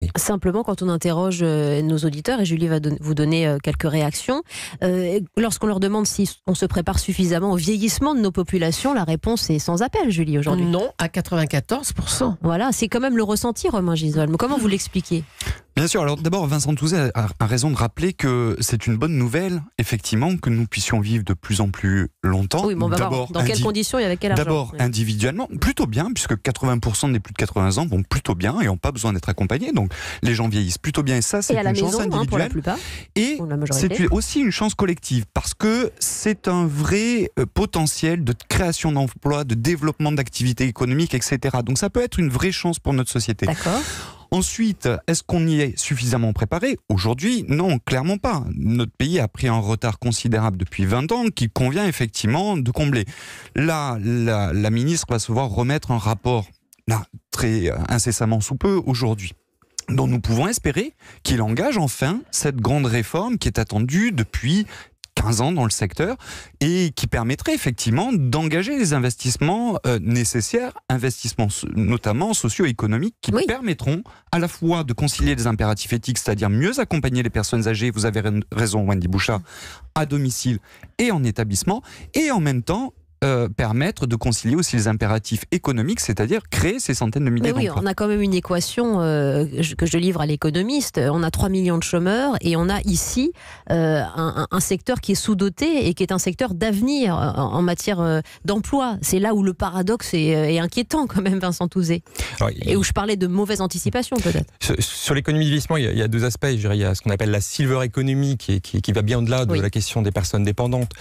accompagner. Simplement, quand on interroge nos auditeurs, et Julie va vous donner quelques réactions, lorsqu'on leur demande si on se prépare suffisamment au vieillissement de nos populations, la réponse est sans appel, Julie, aujourd'hui. Non, à 94%. Voilà, c'est quand même le ressenti, Romain Gisol. Mais comment vous l'expliquez ? Bien sûr, alors d'abord Vincent Touzet a raison de rappeler que c'est une bonne nouvelle, effectivement, que nous puissions vivre de plus en plus longtemps. Oui, mais on va voir dans quelles conditions et avec quel argent. D'abord individuellement, plutôt bien, puisque 80% des plus de 80 ans vont plutôt bien et n'ont pas besoin d'être accompagnés. Donc les gens vieillissent plutôt bien et ça, c'est une chance individuelle. Pour la plupart, et c'est aussi une chance collective, parce que c'est un vrai potentiel de création d'emplois, de développement d'activités économiques, etc. Donc ça peut être une vraie chance pour notre société. D'accord. Ensuite, est-ce qu'on y est suffisamment préparé ? Aujourd'hui, non, clairement pas. Notre pays a pris un retard considérable depuis 20 ans qu'il convient effectivement de combler. Là, la ministre va se voir remettre un rapport, là, très incessamment sous peu, aujourd'hui, dont nous pouvons espérer qu'il engage enfin cette grande réforme qui est attendue depuis 15 ans dans le secteur et qui permettrait effectivement d'engager les investissements nécessaires, investissements notamment socio-économiques qui permettront à la fois de concilier les impératifs éthiques, c'est-à-dire mieux accompagner les personnes âgées, vous avez raison Wendy Bouchard, à domicile et en établissement, et en même temps permettre de concilier aussi les impératifs économiques, c'est-à-dire créer ces centaines de milliers d'emplois. On a quand même une équation que je livre à l'économiste. On a 3 millions de chômeurs et on a ici un secteur qui est sous-doté et qui est un secteur d'avenir en matière d'emploi. C'est là où le paradoxe est inquiétant quand même, Vincent Touzet. Et où je parlais de mauvaise anticipation peut-être. Sur l'économie du vieillissement, il y a deux aspects. Je dirais, il y a ce qu'on appelle la silver economy qui va bien au-delà de la question des personnes dépendantes,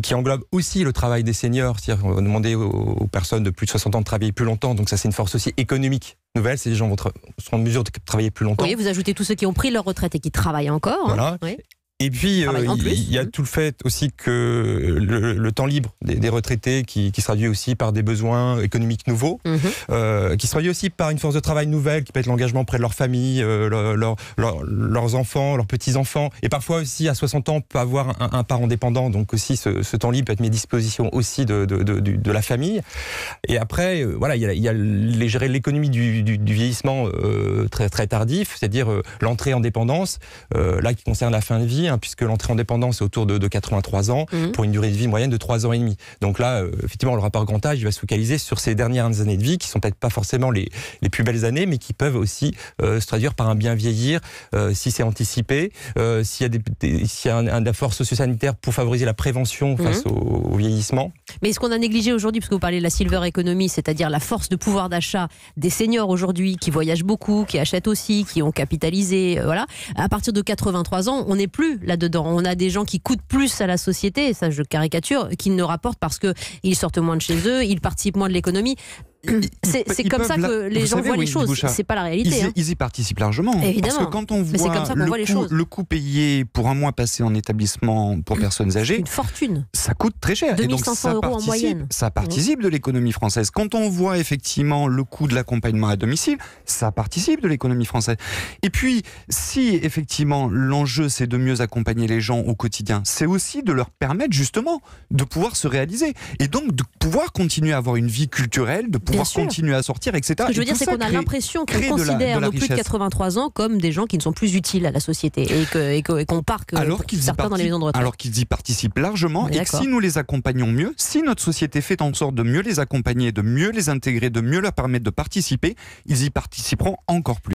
qui englobe aussi le travail des seniors. C'est-à-dire qu'on va demander aux personnes de plus de 60 ans de travailler plus longtemps, donc ça c'est une force aussi économique nouvelle, ces gens seront en mesure de travailler plus longtemps. Oui, vous ajoutez tous ceux qui ont pris leur retraite et qui travaillent encore. Voilà. Oui. Et puis, il y a tout le fait aussi que le temps libre des retraités qui se traduit aussi par des besoins économiques nouveaux, qui se traduit aussi par une force de travail nouvelle, qui peut être l'engagement auprès de leur famille, leurs enfants, leurs petits-enfants. Et parfois aussi, à 60 ans, on peut avoir un parent dépendant, donc aussi ce temps libre peut être mis à disposition aussi de la famille. Et après, voilà, il y a gérer l'économie du vieillissement très, très tardif, c'est-à-dire l'entrée en dépendance, là qui concerne la fin de vie, puisque l'entrée en dépendance est autour de 83 ans, pour une durée de vie moyenne de 3 ans et demi. Donc là, effectivement, le rapport grand âge, il va se focaliser sur ces dernières années de vie, qui sont peut-être pas forcément les plus belles années, mais qui peuvent aussi se traduire par un bien vieillir, si c'est anticipé, s'il y a un effort socio-sanitaire pour favoriser la prévention face au vieillissement. Mais est-ce qu'on a négligé aujourd'hui, parce que vous parlez de la silver economy, c'est-à-dire la force de pouvoir d'achat des seniors aujourd'hui, qui voyagent beaucoup, qui achètent aussi, qui ont capitalisé, voilà. À partir de 83 ans, on n'est plus là-dedans. On a des gens qui coûtent plus à la société, ça je caricature, qui ne rapportent parce qu'ils sortent moins de chez eux, ils participent moins de l'économie. C'est comme ça que les gens voient les choses. C'est pas la réalité. Ils y participent largement. Évidemment. Parce que quand on voit le coût payé pour un mois passé en établissement pour personnes âgées, une fortune. Ça coûte très cher. 2500 € en moyenne. Ça participe de l'économie française. Quand on voit effectivement le coût de l'accompagnement à domicile, ça participe de l'économie française. Et puis, si effectivement l'enjeu c'est de mieux accompagner les gens au quotidien, c'est aussi de leur permettre justement de pouvoir se réaliser et donc de pouvoir continuer à avoir une vie culturelle, de pouvoir continuer à sortir, etc. Ce que je veux dire, c'est qu'on a l'impression qu'on considère nos plus de 83 ans comme des gens qui ne sont plus utiles à la société et qu'on parque certains dans les maisons de retraite. Alors qu'ils y participent largement et que si nous les accompagnons mieux, si notre société fait en sorte de mieux les accompagner, de mieux les intégrer, de mieux leur permettre de participer, ils y participeront encore plus.